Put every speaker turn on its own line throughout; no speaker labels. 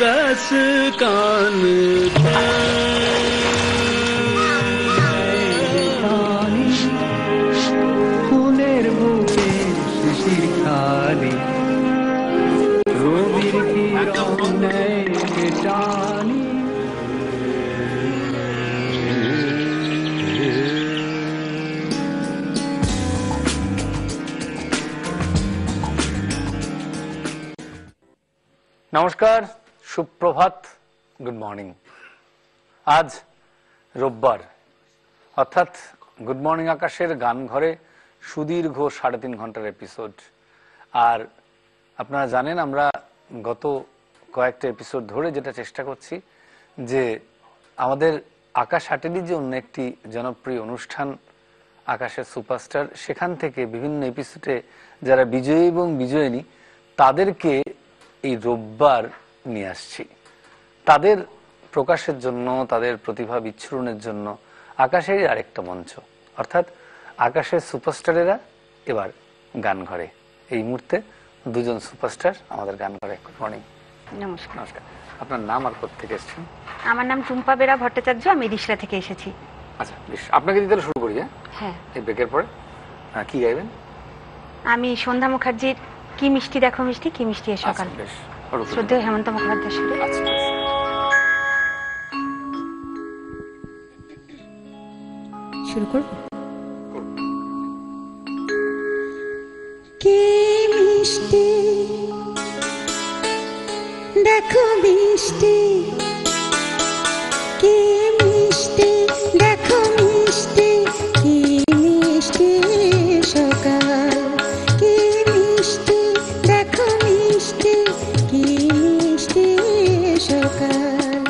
रस कान ফুলের বুকে শিশির খালি রবির কিরণে টানি। নমস্কার, সুপ্রভাত, গুড মর্নিং। আজ রোববার, অর্থাৎ গুড মর্নিং আকাশের গান ঘরে সুদীর্ঘ 3.5 ঘন্টার এপিসোড। আর আপনারা জানেন আমরা গত কয়েকটা এপিসোড ধরে যেটা চেষ্টা করছি যে আমাদের আকাশ আটেরই যে অন্য একটি জনপ্রিয় অনুষ্ঠান আকাশের সুপারস্টার, সেখান থেকে বিভিন্ন এপিসোডে যারা বিজয়ী এবং বিজয়িনী তাদেরকে এই রোববার নিয়ে আসছি তাদের প্রকাশের জন্য, তাদের প্রতিভা বিচ্ছুরণের জন্য আকাশেরই আরেকটা মঞ্চ, অর্থাৎ আকাশের সুপারস্টারেরা এবার গান ঘরে। এই মুহূর্তে দুজন সুপারস্টার আমাদের গান ঘরে। Good morning.
নমস্কার।
নমস্কার। আপনার নাম আর কোথা থেকে এসেছেন?
আমার নাম টুম্পা বেরা ভট্টাচার্য, আমি রিশরা থেকে এসেছি।
আচ্ছা, আপনাকে দিতে শুরু করি।
হ্যাঁ,
এই ব্রেকের পরে কি গাইবেন?
আমি সন্ধ্যা মুখার্জির কি মিষ্টি দেখো মিষ্টি, কি মিষ্টি এ সকাল, শ্রদ্ধেয় হেমন্ত মুখোপাধ্যায় সুরে। শুরু করব। কি মিষ্টি দেখো মিষ্টি, কি মিষ্টি দেখো মিষ্টি, কি মিষ্টি সকাল, কি মিষ্টি দেখো মিষ্টি, কি মিষ্টি সকাল।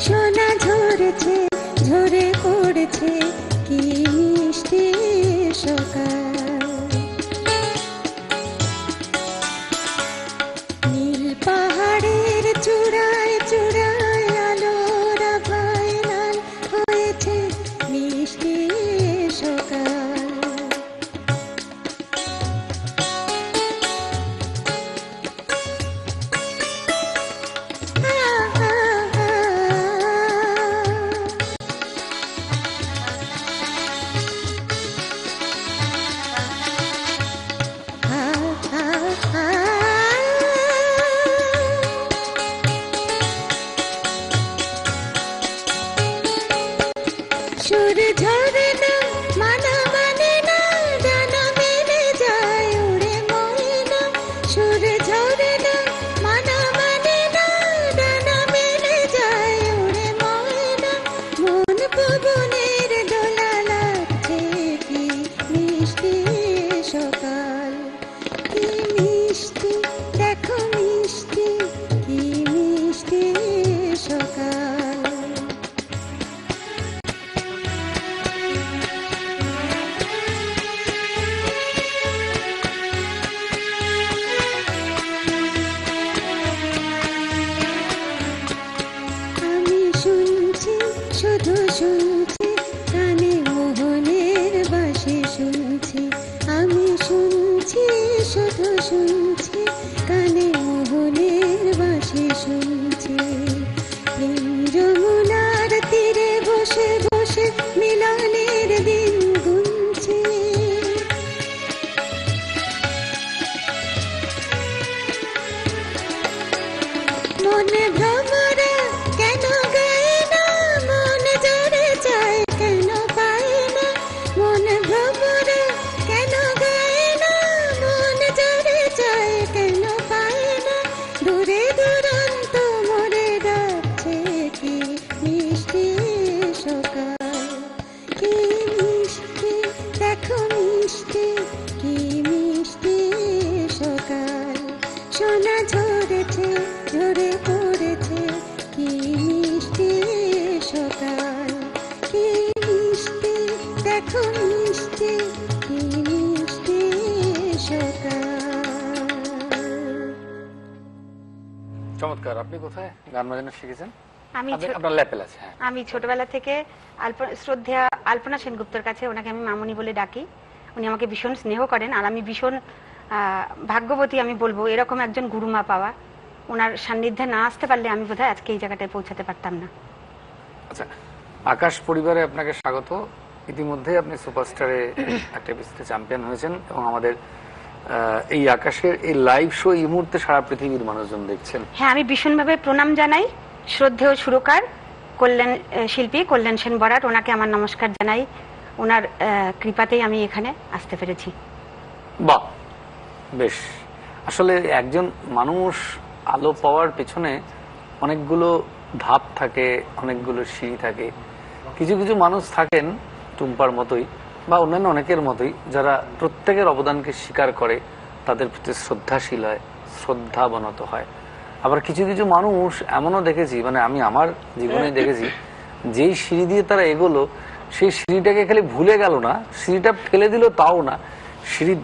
সোনা ঝরেছে ঝরে পড়েছে, কি মিষ্টি সকাল। নীল পাহাড়ের চূড়ায় চূড়ায় আলোর আভায় লাল হয়েছে মিষ্টি সকাল। সুর ঝরে না মানা মানে না, জানা মেলে যায় উড়ে ময়না। সুর ঝরে না মানা মানে না, জানা মেলে যায় উড়ে ময়না। মন পবনের দোলা লাগছে, কি মিষ্টি সকাল, কি মিষ্টি দেখো মিষ্টি, কি মিষ্টি সকাল। আমি শুনছি শুধু শুনছি, কানে মোহনের বাঁশি শুনছি। আমি শুনছি শুধু শুনছি, কানে মোহনের বাঁশি শুনছি। প্রেম যমুনার তীরে বসে বসে মিলনের দিন গুনছি। মনে ভ্রমরা কেন গায় না, মন জোরে চায় কেন পায় না। মন ভ্রমরা কেন গায় না, মন জোরে চায় কেন পায় না। দূরে দূরান্ত মরে যাচ্ছে, কি মিষ্টি সকাল, কি মিষ্টি দেখো মিষ্টি, কি মিষ্টি সকাল। সোনা ঝরেছে ঝরে পড়েছে, কি মিষ্টি সকাল, কি মিষ্টি দেখো মিষ্টি, কি মিষ্টি সকাল।
চমৎকার। আপনি কোথায় গান বাজনা শিখেছেন?
আমি ছোটবেলা থেকে শ্রদ্ধেয়া আলপনা সেনগুপ্তর কাছে, ওনাকে আমি মামুনি বলে ডাকি। উনি আমাকে ভীষণ স্নেহ করেন, আর আমি ভীষণ ভাগ্যবতী আমি বলবো এরকম একজন গুরুমা পাওয়া। ওনার সান্নিধ্যে না আসতে পারলে আমি বোধহয় আজকে এই জায়গাটায় পৌঁছাতে পারতাম না।
আচ্ছা, আকাশ পরিবারে আপনাকে স্বাগত। ইতিমধ্যে আপনি সুপারস্টারে একটা এপিসোডে চ্যাম্পিয়ন হয়েছেন এবং আমাদের এই আকাশের এই লাইভ শো এই মুহূর্তে সারা পৃথিবীর মানুষজন দেখছেন।
হ্যাঁ, আমি ভীষণভাবে প্রণাম জানাই শ্রদ্ধেয় সুরকার কল্যাণ শিল্পী কল্যাণ সেন বরাট, ওনাকে আমার নমস্কার জানাই। ওনার কৃপাতেই আমি এখানে আসতে পেরেছি।
বাহ, বেশ। আসলে একজন মানুষ আলো পাওয়ার পেছনে অনেকগুলো ধাপ থাকে, অনেকগুলো সিঁড়ি থাকে। কিছু কিছু মানুষ থাকেন টুম্পার মতোই বা অন্যান্য অনেকের মতোই, যারা প্রত্যেকের অবদানকে স্বীকার করে, তাদের প্রতি শ্রদ্ধাশীল হয়, শ্রদ্ধাবনত হয়। আবার কিছু কিছু মানুষ এমনও দেখেছি, মানে আমি আমার জীবনে দেখেছি, যেই সিঁড়ি দিয়ে তারা এগোলো সেই সিঁড়িটাকে খালি ভুলে গেল না, সিঁড়িটা ফেলে দিল তাও না, সিঁড়ির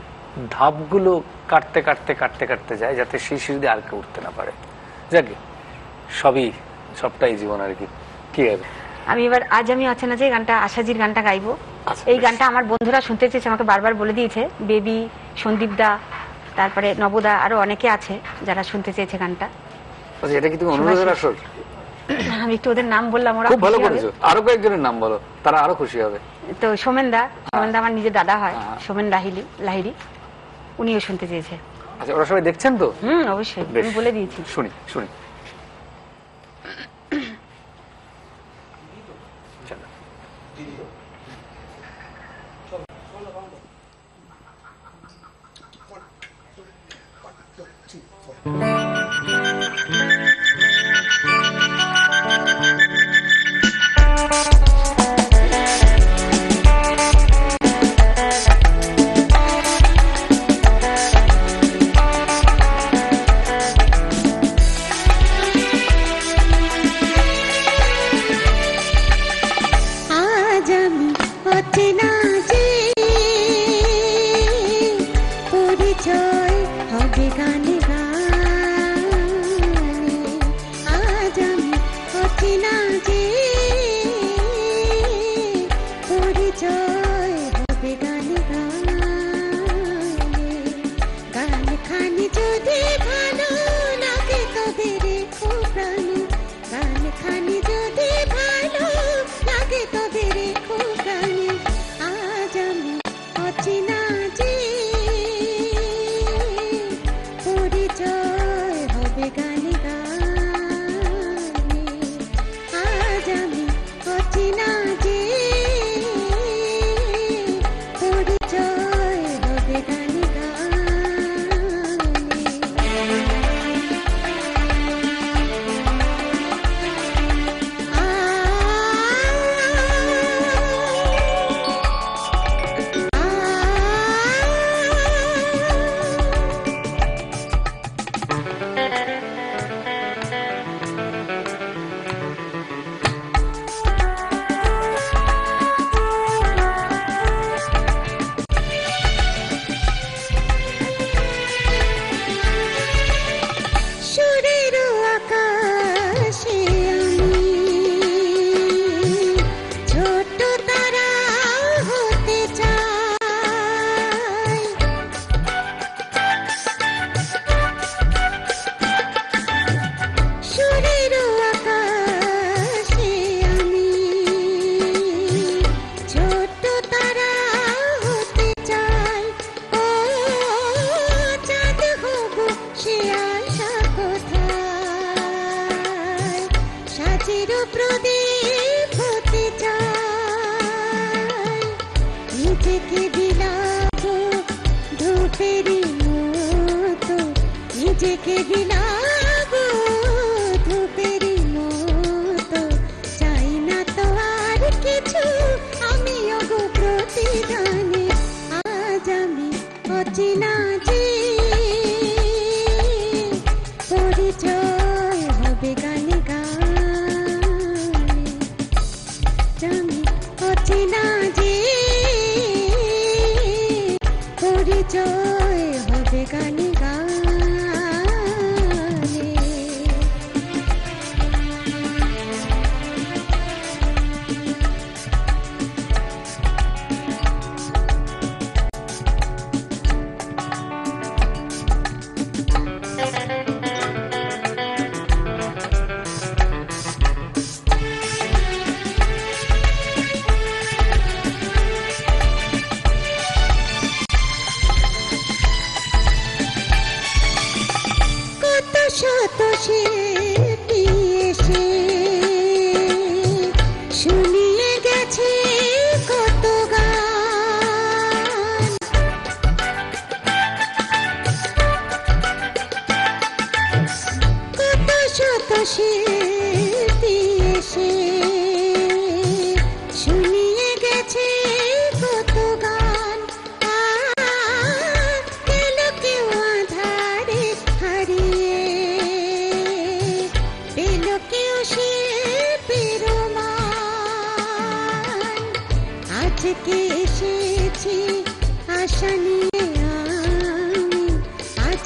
ধাপগুলো কাটতে কাটতে কাটতে কাটতে যায় যাতে সেই সিঁড়ি দিয়ে আর কেউ উঠতে না পারে। যাকে সবটাই জীবন আর কি। কি হবে
আমি এবার আজ আমি অচেনা যে গানটা আশাজির গানটা গাইবো। এই গানটা আমার বন্ধুরা শুনতে চেয়েছে, আমাকে বারবার বলে দিয়েছে, বেবি, সন্দীপ দা, তারপরে নবদা, আরো অনেকে আছে যারা শুনতে চেয়েছে গানটা।
এটা কি তুমি অনুরোধের আসর?
আমি একটু ওদের নাম বললাম, ওরা
খুব ভালো করেছো। আরো কয়েকজনের নাম বলো, তারা আরো খুশি হবে।
তো সোমেন দা আমার নিজের দাদা হয়, সোমেন লাহিড়ী, উনিও শুনতে চেয়েছে।
আচ্ছা, ওরা সবাই দেখছেন তো?
অবশ্যই, আমি বলে দিয়েছি।
শুনি শুনি।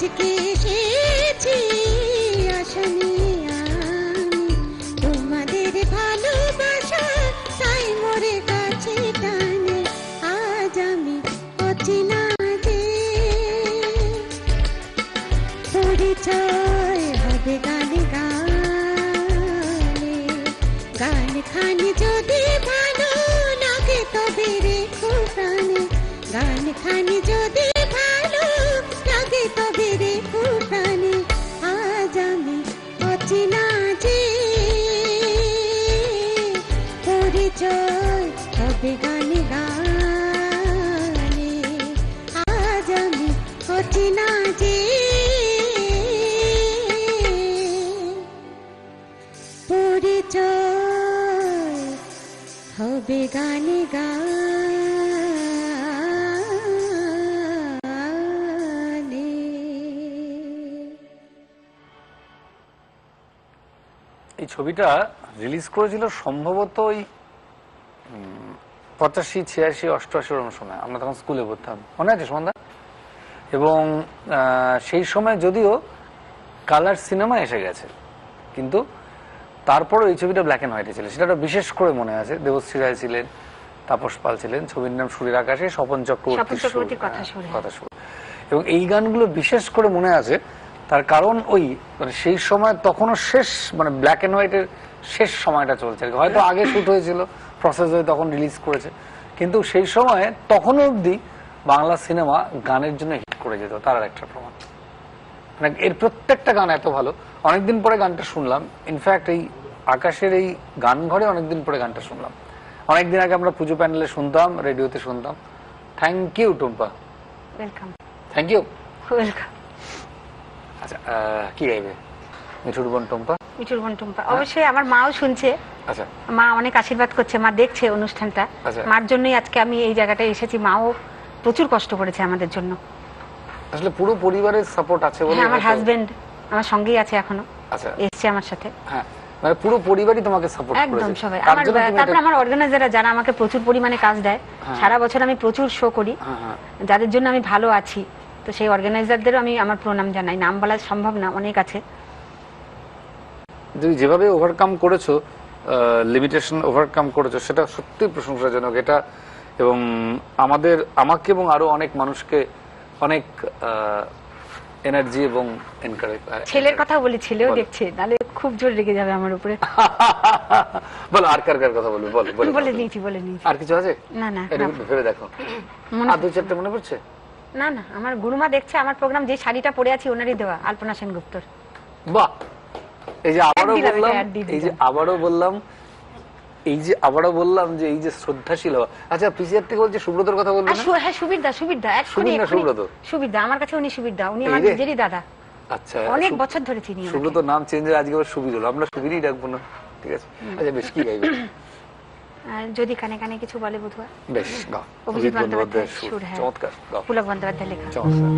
আজকে এসেছি আশা নিয়ে আমি, তোমাদের ভালোবাসা তাই মোরে কাছে টানে। আজ আমি অচেনা যে পরিচয় হবে গানে গানে, গান খানি যদি ভালো লাগে তবে রেখো প্রাণে, গান খানি যদি ভালো লাগে তবে রেখো প্রাণে। আজ আমি অচেনা যে পরিচয় হবে গানে গানে, আজ আমি অচেনা যে পরিচয় হবে গানে গানে।
এই ছবিটা রিলিজ করেছিল সম্ভবত ওই 85, 86, 88 ওরকম সময়। আমরা তখন স্কুলে পড়তাম, মনে আছে সন্ধ্যা? এবং সেই সময় যদিও কালার সিনেমা এসে গেছে, কিন্তু তারপরও এই ছবিটা ব্ল্যাক অ্যান্ড হোয়াইটে ছিল। সেটা বিশেষ করে মনে আছে, দেবশ্রী রায় ছিলেন, তাপস পাল ছিলেন, ছবির নাম সুরের আকাশে, স্বপন চক্রবর্তীর কথা সুর। এবং এই গানগুলো বিশেষ করে মনে আছে, তার কারণ ওই মানে সেই সময় তখনও শেষ মানে ব্ল্যাক অ্যান্ড হোয়াইটের শেষ সময়টা চলছে। হয়তো আগে শুট হয়েছিল, প্রসেস হয়ে তখন রিলিজ করেছে, কিন্তু সেই সময়ে তখনও অবধি বাংলা সিনেমা গানের জন্য হিট করে যেত। তার আর একটা প্রমাণ, মানে এর প্রত্যেকটা গান এত ভালো। অনেকদিন পরে গানটা শুনলাম, ইনফ্যাক্ট এই আকাশের এই গান ঘরে অনেকদিন পরে গানটা শুনলাম। অনেকদিন আগে আমরা পুজো প্যান্ডেলে শুনতাম, রেডিওতে শুনতাম। Thank you Tumpa,
welcome.
Thank you,
welcome.
আচ্ছা, কি গাইবে? মিঠুর বোন টুম্পা।
মিঠুর বোন টুম্পা, অবশ্যই আমার মাও শুনছে।
আচ্ছা,
মা অনেক আশীর্বাদ করছে, মা দেখছে অনুষ্ঠানটা। মার জন্যই আজকে আমি এই জায়গাটায় এসেছি। মাও প্রচুর কষ্ট করেছে আমাদের জন্য।
আসলে পুরো পরিবারের সাপোর্ট আছে বলে।
আমার হাজবেন্ড আমার সঙ্গেই আছে এখনো।
আচ্ছা,
এসেছে আমার সাথে।
হ্যাঁ, মানে পুরো পরিবারই তোমাকে সাপোর্ট করেছে
একদম সবাই। আমার তারপর আমার অর্গানাইজাররা যারা আমাকে প্রচুর পরিমাণে কাজ দেয়, সারা বছর আমি প্রচুর শো করি, যাদের জন্য আমি ভালো আছি। তো সেই অর্গানাইজারদেরও আমি আমার প্রণাম জানাই। নাম বলা সম্ভব না, অনেক আছে।
তুমি যেভাবে ওভারকাম করেছো, লিমিটেশন ওভারকাম করেছো, সেটা সত্যি প্রশংসাজনক। এটা এবং আমাকে এবং আরো অনেক মানুষকে অনেক এনার্জি এবং এনকারেজ।
ছেলের কথা বলি, ছেলেও দেখছে, নালে খুব জোর রেগে যাবে আমার উপরে।
বলো, আর কার কার কথা বলবো?
বলে নিয়েছি।
আর কিছু আছে?
না না,
ভেবে দেখো, আর দু চারটে মনে পড়ছে?
না না, আমার গুরুমা দেখছে আমার প্রোগ্রাম। যে শাড়িটা পরে আছি ওনারই দেওয়া, আলপনা সেনগুপ্তর।
বাহ! এই যে আবারও বললাম যে এই যে শ্রদ্ধাশীল। আচ্ছা, পিসিআর থেকে বলছে সুব্রতর কথা বলবি না?
হ্যাঁ, সুবিরদা আমার কাছে উনি সুবিরদা, উনি আমার নিজেরই দাদা।
আচ্ছা,
অনেক বছর ধরে চিনি।
সুব্রতর নাম চেঞ্জ হয়ে আজকে আবার সুবির হলো, আমরা সুবিরই ডাকবো না, ঠিক আছে? আচ্ছা, বেশ, কি গাইবে?
যদি কানে কানে কিছু বলে বুধবার।
বেশ, গাও।
অভিজিৎ বন্দ্যোপাধ্যায়ের সুর,
চমৎকার, গাও।
পুলক বন্দ্যোপাধ্যায় লেখা।
চমৎকার।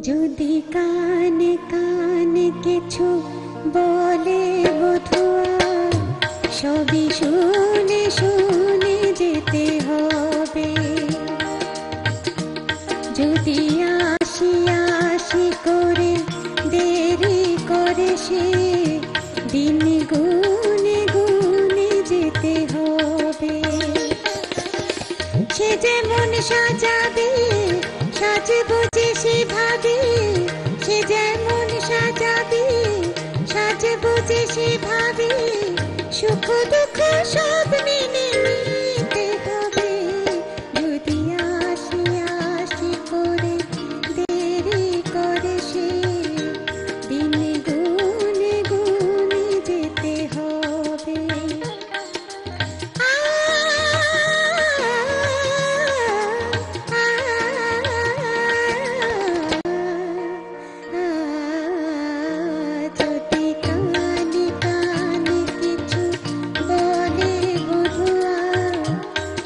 যদি কানে কানে কিছু বলে বধুয়া, সবই শুনে শুনে যেতে হবে। যদি আসি আসি করে দেরি করে সে দিন গুনে গুনে যেতে হবে। সে যেমন সাজাবে সাজবো যে সেভাবে, সে যেমন সাজাবে সাজবো যে সেভাবে। সুখ দুঃখ সব মেনে নিতে হবে। যদি আসি আসি করে দেরি করে সে দিন গুনে গুনে যেতে হবে।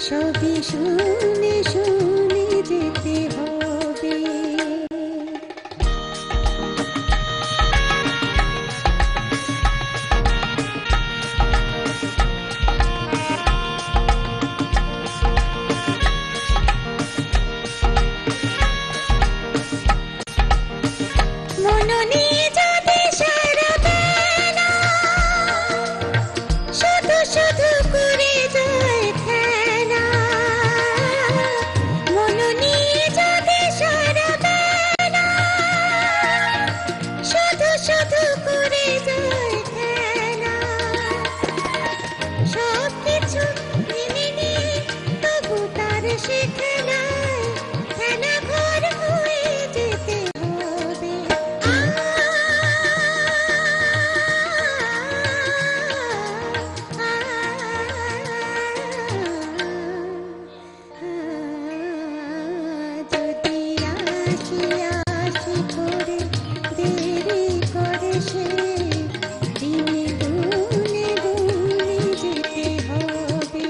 সবই শুনে শুনে যেতে হবে। মননে যদি সারা বেলা শুধু শুধু করে যায় খেলা, মননে যদি সারা বেলা শুধু শুধু করে যায় খেলা, সব কিছু মেনে নিয়ে তবু তার সে খেলায় খেলা ঘর হয়ে যেতে হবে। যদি আসি আসি করে দেরি করে সে দিনে গুনে গুনে যেতে হবে।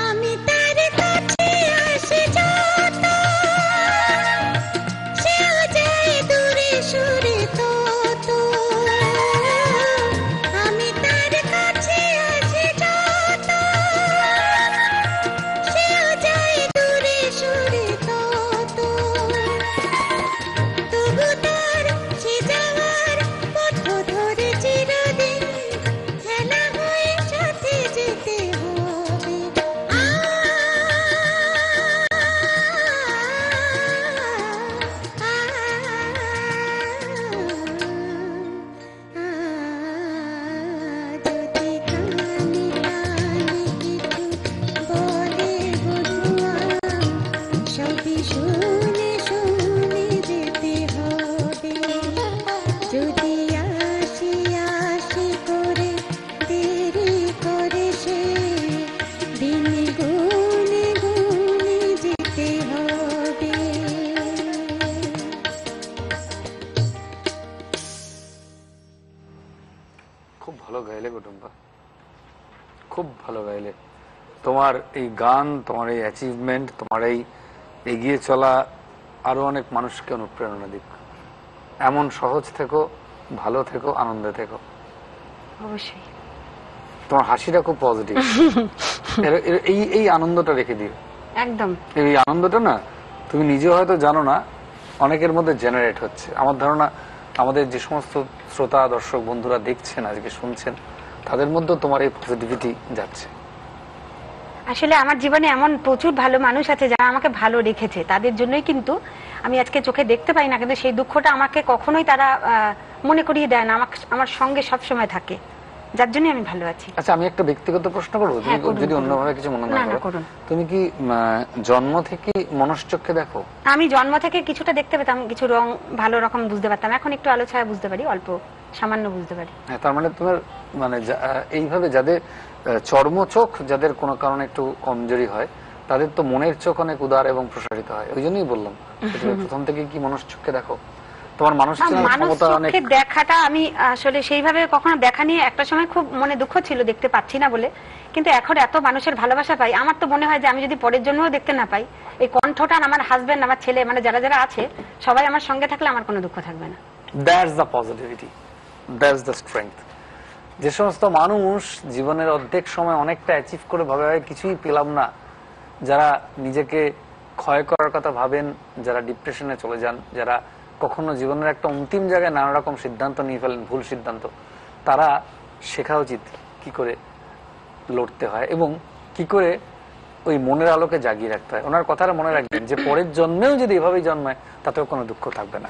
আমি তার কাছে আসি যত, সেও যায় দূরে সরে তত। আমি তার কাছে আসি যত, সেও যায় দূরে সরে তত। তবু তার সে যাওয়ার পথ ধরে চিরদিন খেলা হয়ে সাথে যেতে হবে। যদি কানে কানে কিছু বলে বধুয়া, সবই শুনে শুনে যেতে হবে। যদি আসি আসি করে দেরি করে সে দিন গুনে গুনে যেতে হবে।
খুব ভালো গাইলে গো টুম্পা, খুব ভালো গাইলে। তোমার এই গান, তোমার এই অ্যাচিভমেন্ট, তোমার এই এগিয়ে চলা আরো অনেক মানুষকে অনুপ্রেরণা দিক। এমন সহজ থেকো, ভালো থেকো, আনন্দে থেকো।
অবশ্যই।
তোমার হাসিটা খুব পজিটিভ। এই এই আনন্দটা রেখে দিও।
একদম।
এই আনন্দটা না তুমি নিজে হয়তো জানো না, অনেকের মধ্যে জেনারেট হচ্ছে। আমার ধারণা আমাদের যে সমস্ত শ্রোতা দর্শক বন্ধুরা দেখছেন, আজকে শুনছেন, তাদের মধ্যে তোমার এই পজিটিভিটি যাচ্ছে।
আসলে আমার জীবনে এমন প্রচুর ভালো মানুষ আছে যারা আমাকে ভালো রেখেছে, তাদের জন্যই কিন্তু আমি আজকে চোখে দেখতে পাই না, কিন্তু সেই দুঃখটা আমাকে কখনোই তারা মনে করিয়ে দেয় না, আমার সঙ্গে সব সময় থাকে, যার জন্য আমি ভালো আছি।
আচ্ছা, আমি একটা ব্যক্তিগত প্রশ্ন করবো,
হ্যাঁ, করুন,
যদি
করুন।
অন্যভাবে কিছু মনে না
না, না,
করো।
করুন।
তুমি কি জন্ম থেকে মনশ্চক্ষে দেখো?
আমি জন্ম থেকে কিছুটা দেখতে পেতাম, কিছু রং ভালো রকম বুঝতে পারতাম, এখন একটু আলো ছায়া বুঝতে পারি, অল্প সামান্য বুঝতে পারি।
হ্যাঁ, তার মানে তোমার মানে এইভাবে যাদের চর্ম চোখ, যাদের কোনো কারণে একটু কমজোরি হয়, তাদের তো মনের চোখ অনেক উদার এবং প্রসারিত হয়। ওই জন্যই বললাম তুমি প্রথম থেকে কি মনশ্চক্ষে দেখো? তোমার মানুষ
মানুষ চোখে দেখাটা আমি আসলে সেইভাবে কখনো দেখা নিয়ে একটা সময় খুব মনে দুঃখ ছিল, দেখতে পাচ্ছি না বলে। কিন্তু এখন এত মানুষের ভালোবাসা পাই, আমার তো মনে হয় যে আমি যদি পরের জন্যও দেখতে না পাই, এই কণ্ঠটা আমার হাজবেন্ড, আমার ছেলে, মানে যারা যারা আছে সবাই আমার সঙ্গে থাকলে আমার কোনো দুঃখ থাকবে না।
That's the positivity, that's the strength. যে সমস্ত মানুষ জীবনের অর্ধেক সময় অনেকটা অ্যাচিভ করে ভাবে কিছুই পেলাম না, যারা নিজেকে ক্ষয় করার কথা ভাবেন, যারা ডিপ্রেশনে চলে যান, যারা কখনো জীবনের একটা অন্তিম জায়গায় নানা রকম সিদ্ধান্ত নিয়ে ফেলেন, ভুল সিদ্ধান্ত, তারা শেখা উচিত কি করে লড়তে হয় এবং কি করে ওই মনের আলোকে জাগিয়ে রাখতে হয়। ওনার কথাটা মনে রাখবেন যে পরের জন্মেও যদি এভাবেই জন্মায় তাতেও কোনো দুঃখ থাকবে না,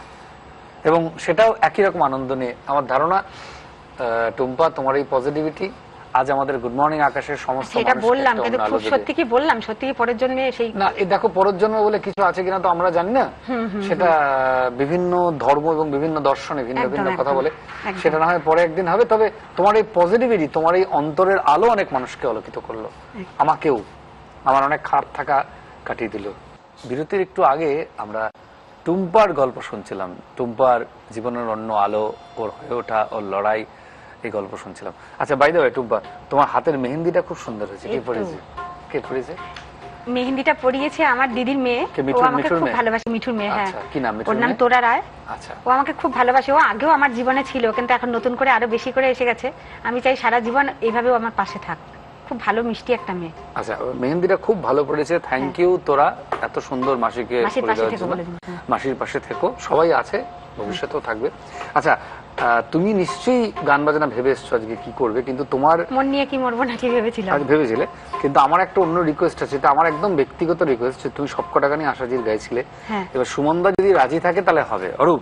এবং সেটাও একই রকম আনন্দ নিয়ে। আমার ধারণা টুম্পা, তোমার এই পজিটিভিটি আজ আমাদের গুড মর্নিং আকাশের সমস্ত
সেটা
মানুষকে
বললাম,
একটা
কিন্তু
অন্য আলো
খুব
দেবে।
সত্যি কি বললাম, সত্যি কি পরের জন্মে সেই
না এই দেখো পরের জন্ম বলে কিছু আছে কিনা তো আমরা জানি না, সেটা বিভিন্ন ধর্ম এবং বিভিন্ন দর্শনে ভিন্ন
একদম,
ভিন্ন কথা
একদম,
বলে,
একদম।
সেটা না হয় পরে একদিন হবে। তবে তোমার এই পজিটিভিটি, তোমার এই অন্তরের আলো অনেক মানুষকে আলোকিত করলো, আমাকেও, আমার অনেক খারাপ থাকা কাটিয়ে দিল। বিরতির একটু আগে আমরা টুম্পার গল্প শুনছিলাম, টুম্পার জীবনের অন্য আলো, ওর হয়ে ওঠা, ওর লড়াই, এই গল্প শুনছিলাম। আচ্ছা বাই দ্য ওয়ে টুম্পা, তোমার হাতের মেহেন্দিটা খুব সুন্দর হয়েছে, কে
এই তো।
পড়েছে? কে পড়েছে?
মেহেন্দিটা পরিয়েছে আমার দিদির মেয়ে,
কে,
ও
মিঠুর-
আমাকে
মিঠুর
খুব
মেয়ে?
ভালোবাসে, মিঠুর মেয়ে, হ্যাঁ।
আচ্ছা, কি নাম মিঠুর
ওর নাম
মেয়ে?
তোরা রায়।
আচ্ছা,
ও আমাকে খুব ভালোবাসে, ও আগেও আমার জীবনে ছিল, কিন্তু এখন নতুন করে আরো বেশি করে এসে গেছে। আমি চাই সারা জীবন এইভাবেও আমার পাশে থাক। খুব ভালো মিষ্টি একটা মেয়ে।
আচ্ছা, মেহেন্দিটা খুব ভালো পড়েছে, থ্যাংক ইউ তোরা এত সুন্দর মাসিকে
মাসির
করে
পাশে
দেওয়ার
থেকো
জন্য।
বলে দিন, হ্যাঁ।
মাসির পাশে থেকো, সবাই আছে, ভবিষ্যতেও থাকবে। আচ্ছা, তুমি নিশ্চয়ই গান বাজনা ভেবে এসছো আজকে কি করবে, কিন্তু তোমার
মন নিয়ে কি মরবো নাকি ভেবেছিলাম।
আজ ভেবেছিলে, কিন্তু আমার একটা অন্য রিকোয়েস্ট আছে, এটা আমার একদম ব্যক্তিগত রিকোয়েস্ট। তুমি সবকটা গানই আশাজির গাইছিলে,
হ্যাঁ।
এবার সুমনদা যদি রাজি থাকে তাহলে হবে। অরূপ,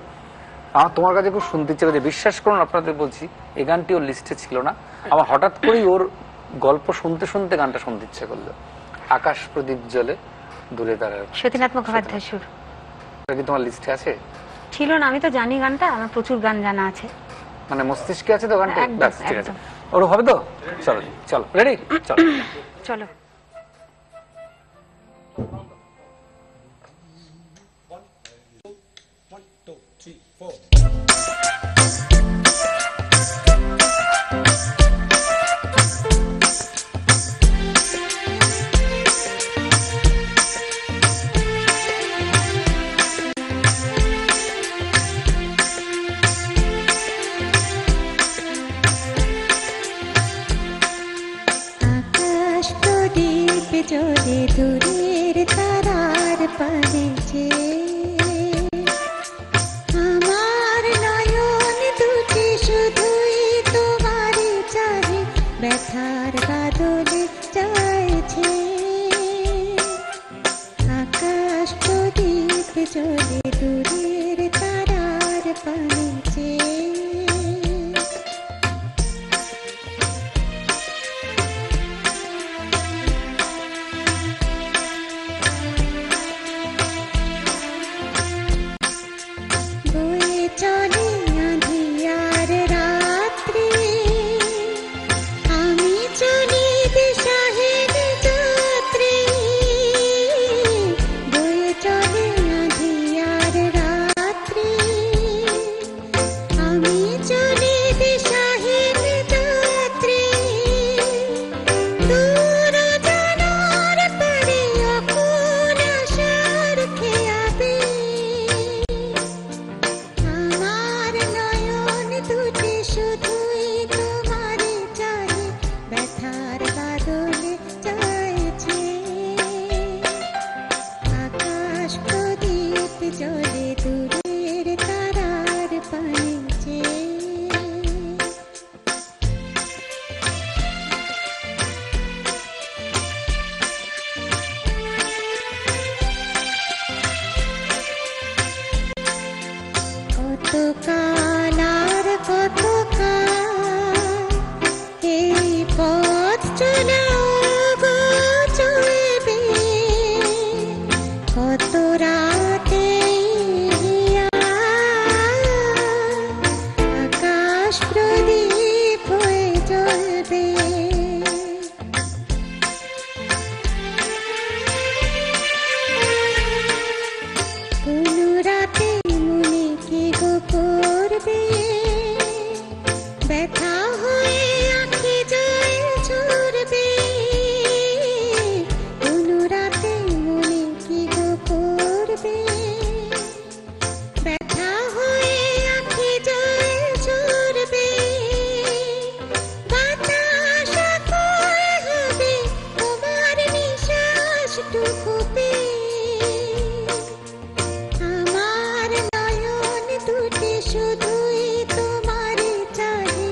আমার তোমার কাছে খুব শুনতে ইচ্ছে করছে, বিশ্বাস করুন আপনাদের বলছি, এই গানটি ওর লিস্টে ছিল না, আমার হঠাৎ করেই ওর গল্প শুনতে শুনতে গানটা শুনতে ইচ্ছে করলো। আকাশ প্রদীপ জ্বলে দূরে দাঁড়ায়,
সতীনাথ মুখোপাধ্যায় সুর।
এটা কি তোমার লিস্টে আছে?
ছিল না, আমি তো জানি গানটা, আমার প্রচুর গান জানা আছে।
মানে মস্তিষ্কে আছে তো গানটা?
একদম,
ব্যাস, ঠিক আছে।
একদম।
ওর হবে তো? চলো চলো, রেডি, চলো।
চলো।
আকাশ প্রদীপ জ্বলে দূরের তারার পানে আমার নয়ন দুটি শুধুই তোমারই চাহে, ব্যথার বাদলে চাইছে। আকাশ প্রদীপ জ্বলে দূরের তারার পানে বয়ে চলে আঁধিয়ার রাত্রি, আমি চলি দিশাহীন যাত্রী। বয়ে চলে আঁধিয়ার রাত্রি, আমি চলি দিশাহীন যাত্রী। দূর জানার পারে অকুল আশার খেয়াবে, আমার নয়ন দুটি শুধুই তোমারে চাহে, ব্যথার বাদলে চাইছে। আকাশ প্রদীপ জ্বলে দূরের তারার পানে কত কাল আর কত কাল এই পথ চলা গো চলবে, কত রাতে আকাশ প্রদীপ হয়ে জ্বলবে। কোন রাতে মনে কি গো করবে, ব্যথা হয়ে আঁখি জল ঝরবে। কোন রাতে মনে কি গো করবে, ব্যথা হয়ে আঁখি জল ঝরবে। বাতাস আকুল হবে তোমার নিঃশ্বাসটুকু পেয়ে, আমার নয়ন দুটি শুধুই তোমারে চাহে,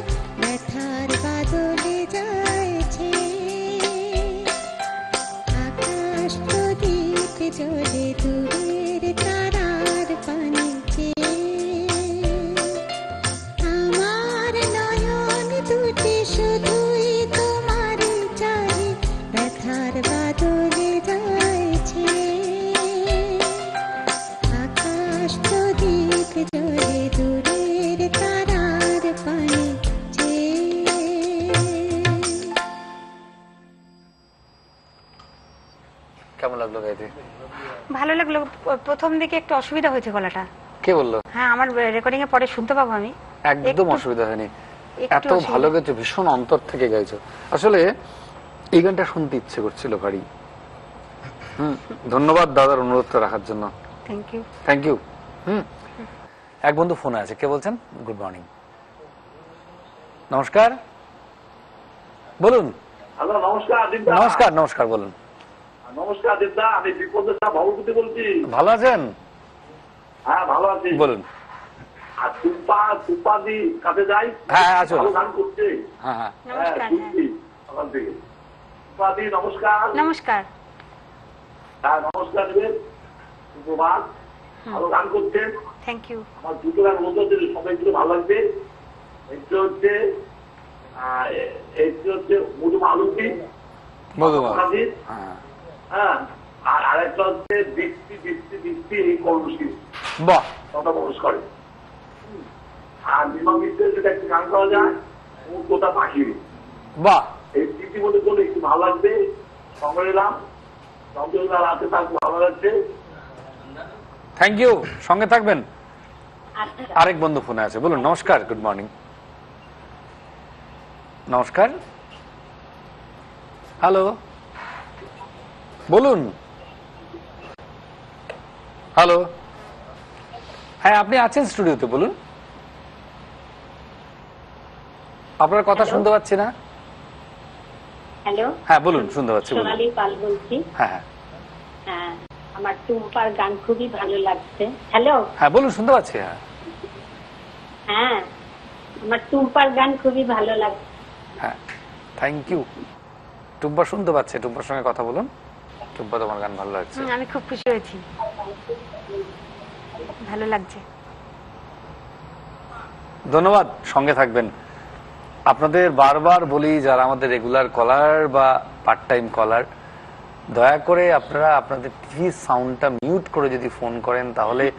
ভালো লাগলো। প্রথম দিকে একটু অসুবিধা হয়েছে গলাটা।
কে বললো?
হ্যাঁ, আমার রেকর্ডিং এ পরে শুনতে পাবো আমি।
একদম
একটু-
অসুবিধা হয়নি,
একটু
এত
অসুবিধা।
ভালো গেছো, ভীষণ অন্তর থেকে গাইছো। আসলে এই গানটা শুনতে ইচ্ছে করছিল ভারী। ধন্যবাদ দাদার অনুরোধটা রাখার জন্য।
Thank you.
Thank you. এক বন্ধু ফোনে আছে, কে বলছেন? Good morning. নমস্কার, বলুন।
হ্যালো, নমস্কার দীপদা।
নমস্কার, নমস্কার, বলুন।
নমস্কার দীপদা, আমি বিপদের সাথে ভবভূতি বলছি।
ভালো আছেন?
হ্যাঁ, ভালো আছি।
বলুন।
আর সুপাদি কাছে যাই।
হ্যাঁ, আছো।
ভালো গান করছে।
হ্যাঁ, হ্যাঁ।
নমস্কার।
শুনছি সকাল থেকে। সুপাদি নমস্কার।
নমস্কার।
হ্যাঁ, নমস্কার দেবেন। সুপ্রভাত। ভালো গান করছেন।
Thank you.
আমার দুটো গান বলতে হচ্ছে, সবাই একটু ভালো লাগবে। একটু হচ্ছে মধু মালতী।
মধুমা।
হ্যাঁ। আর আরেকটা হচ্ছে বৃষ্টি বৃষ্টি বৃষ্টি এই কলসি
বাহ,
কথা প্রকাশ করে। আর বিমা মিত্রের যেটা একটু গান করা যায়, ও কোথা পাখি।
বাহ।
এই স্মৃতির মধ্যে করলে একটু ভালো লাগবে। সঙ্গে এলাম, সন্দেহদার আছে, তার ভালো লাগছে।
থ্যাংক ইউ, সঙ্গে থাকবেন। আরেক বন্ধু ফোনে আছে, বলুন। নমস্কার, গুড মর্নিং। নমস্কার, হ্যালো, বলুন। হ্যালো, হ্যাঁ, আপনি আছেন স্টুডিওতে, বলুন। আপনার কথা শুনতে পাচ্ছি না।
হ্যালো,
হ্যাঁ, বলুন, শুনতে পাচ্ছি, বলুন।
সোনালী পাল বলছি।
হ্যাঁ, হ্যাঁ,
হ্যাঁ, আমার টুম্পার গান খুবই ভালো লাগছে। হ্যালো,
হ্যাঁ, বলুন, শুনতে পাচ্ছি। হ্যাঁ,
হ্যাঁ, আমার টুম্পার গান খুবই ভালো লাগছে।
হ্যাঁ, থ্যাংক ইউ। টুম্পা শুনতে পাচ্ছে, টুম্পার সঙ্গে কথা বলুন। টুম্পা, তোমার গান ভালো লাগছে।
আমি খুব খুশি হয়েছি, ভালো লাগছে।
ধন্যবাদ, সঙ্গে থাকবেন। আপনাদের বারবার বলি, যারা আমাদের রেগুলার কলার বা পার্ট টাইম কলার, দয়া করে আপনারা আপনাদের টিভি সাউন্ডটা মিউট করে যদি ফোন করেন, তাহলে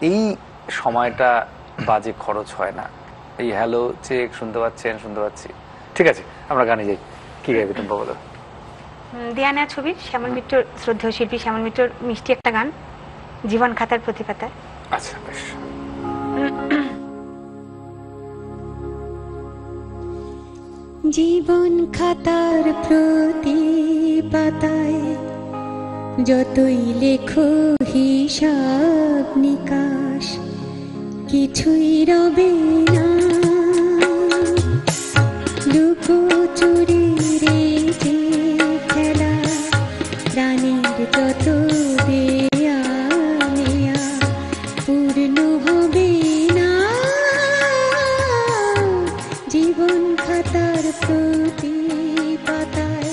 এই সময়টা বাজে খরচ হয় না। এই হ্যালো চেক, শুনতে পাচ্ছেন, শুনতে পাচ্ছি, ঠিক আছে, আমরা গানে যাই। কি গাইবে টুম্পা, বলো।
দেয়ানা ছবির শ্যামল মিত্র, শ্রদ্ধেয় শিল্পী শ্যামল মিত্রর মিষ্টি একটা গান, জীবন খাতার প্রতি পাতায়।
আচ্ছা, বেশ।
জীবন খাতার প্রতি পাতায় যতই লেখো হিসাব নিকাশ, কিছুই রবে না। লুকোচুরি রেখে খেলা প্রাণীর যত দেয়া নেয়া পূর্ণ হবে না। জীবন খাতার প্রতি পাতায়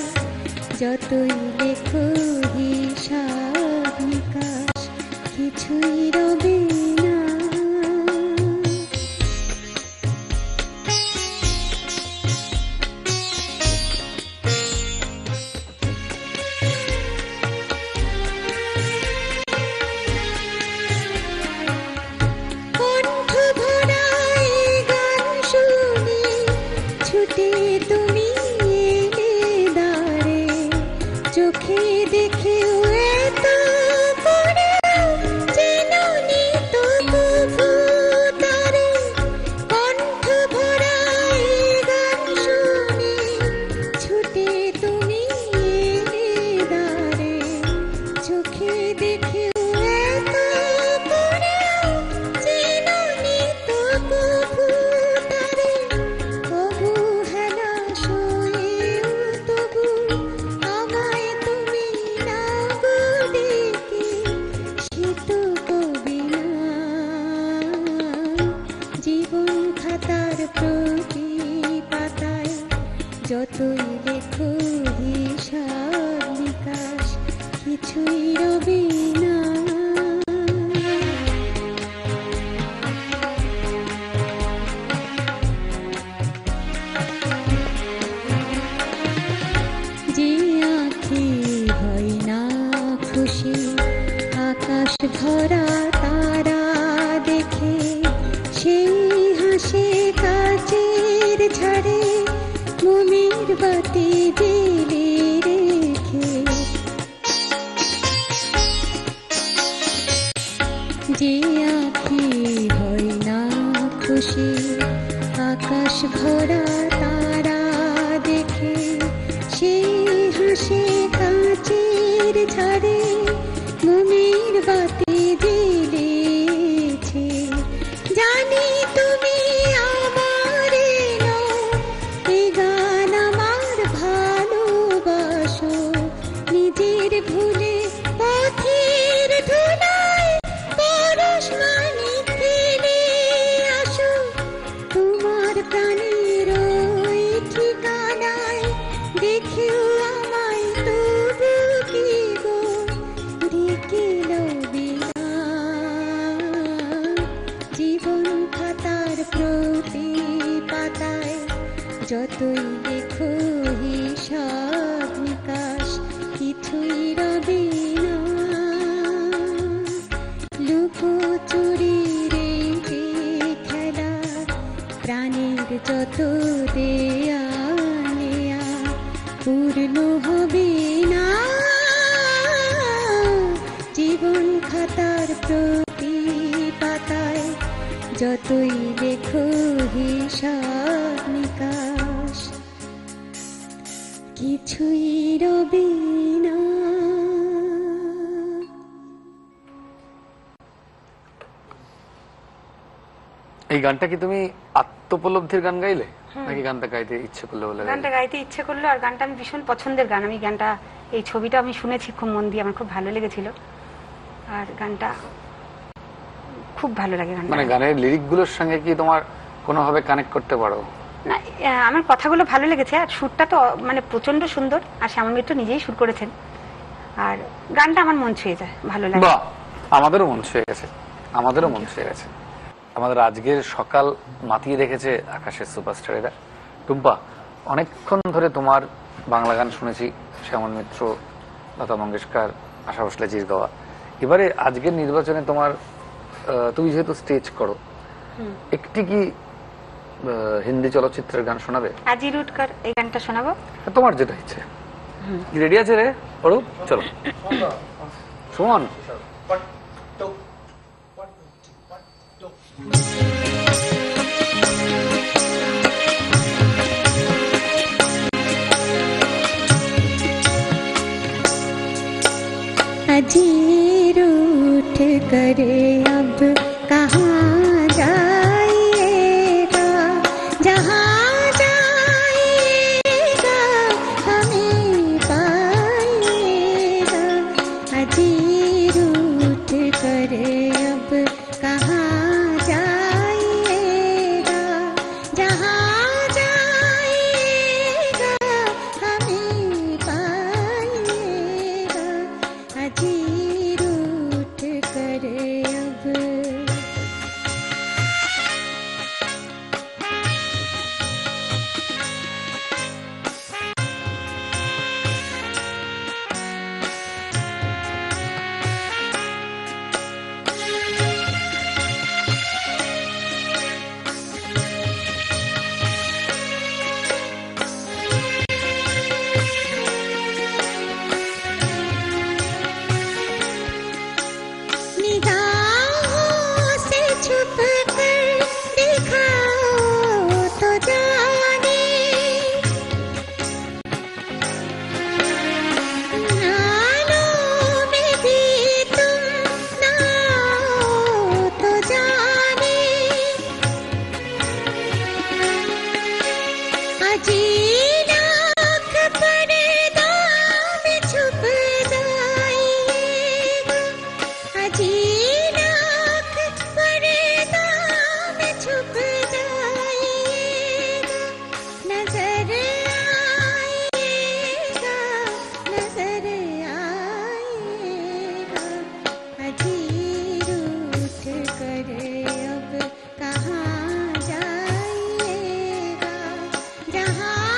যতই লেখো হিসাব নিকাশ, কিছুই রবে না। কণ্ঠ ভরা এই গান শুনে ছুটে তুমি এলে দ্বারে, চোখে দেখেও এত করে চেননি তবু তারে। কণ্ঠ ভরা এই গান শুনে ছুটে তুমি এলে দ্বারে, চোখে দেখেও এত করে চেননি তবু তারে। কবু হেলা শোয়েও তবু আমায় তুমি না গো ডেকে, সে তো কবি না। জীবন খাতার প্রতি পাতায় যতই লেখো হিসাব নিকাশ, কিছুই রবে না। যে আঁখি হয় না খুশি আকাশ ভরা তারা দেখে, সেই হাসে কাচের ঝাড়ে মোমের বাতি জেলে রেখে। ভরা তারা দেখে সে হাসে কাঁচের ঝাড়ে মোমের বাতি জ্বেলেছে। জানি তুমি আমার নও, এ গান আমার ভালোবাসো। নিজের ভুলে পথের ধুলায় পরশ মানিক ফেলে আসো। তোমার প্রাণের ওই ঠিকানায় দেখেও আমায় তবু কি গো ডেকে লবে না। জীবন খাতার প্রতি পাতায় যতই লেখো হিসাব নিকাশ কিছুই রবে না। লুকোচুরি রে যে খেলা প্রাণের যত দেয়া নেয়া পূর্ণ হবে না। জীবন খাতার প্রতি পাতায় যতই লেখো হিসাব নিকাশ কিছুই রবে না।
এই গানটা কি তুমি আত্মোপলব্ধির গান গাইলে নাকি গানটা গাইতে ইচ্ছে করলো বলে গাইলে?
গানটা গাইতে ইচ্ছে করলো, আর গানটা আমি ভীষণ পছন্দের গান। আমি গানটা, এই ছবিটা আমি শুনেছি খুব মন দিয়ে, আমার খুব ভালো লেগেছিল। আর গানটা খুব ভালো লাগে। গানটা
মানে গানের লিরিক গুলোর সঙ্গে কি তোমার কোনোভাবে কানেক্ট করতে পারো?
না, আমার কথাগুলো ভালো লেগেছে, আর সুরটা তো মানে প্রচন্ড সুন্দর, আর শ্যামল মিত্র নিজেই সুর করেছেন। আর গানটা আমার মন ছুঁয়ে যায়, ভালো লাগে।
বাহ, আমাদেরও মন ছুঁয়ে গেছে, আমাদেরও মন ছুঁয়ে গেছে। আমাদের আজকের সকাল মাতিয়ে রেখেছে আকাশের সুপারস্টারেরা। টুম্পা, অনেকক্ষণ ধরে তোমার বাংলা গান শুনেছি, শ্যামল মিত্র, লতা মঙ্গেশকর, আশা ভোসলেজির গাওয়া। এবারে আজকের নির্বাচনে তোমার, তুমি যেহেতু স্টেজ করো, একটি কি হিন্দি চলচ্চিত্রের গান শোনাবে?
আজি রুটকর এই গানটা শোনাবো।
তোমার যেটা ইচ্ছে। রেডি আছে রে অরূপ? চলো সুমন।
अजी रूठ कर अब कहाँ जाइएगा, जहाँ जाइएगा हमें पाइएगा। अजी रूठ कर अब कहाँ जाइएगा, जहाँ जाइएगा हमें पाइएगा। अजी रूठ कर अब निगाहों से छुप कर दिखाओ तो जाने, नालों में भी तुम नाओ तो जाने। अजी लाख पर्दा में छुप जाइएगा, अजी लाख पर्दा में छुप जाइएगा। नजर आइएगा, नजर आइएगा। अजी रूठ कर अब कहाँ जाइएगा, जहाँ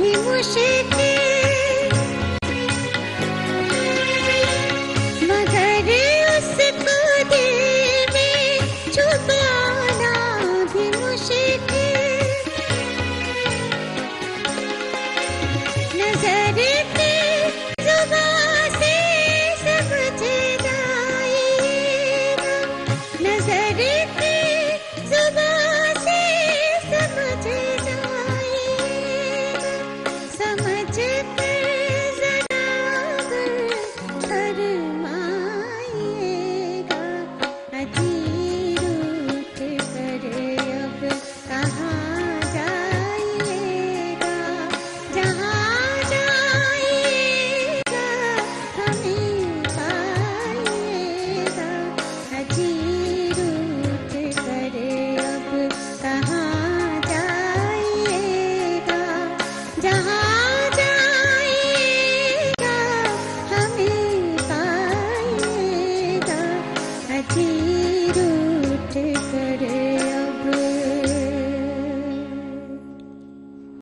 भी मुश्किल मगर उसको दिल में छुपाना भी मुश्किल नजर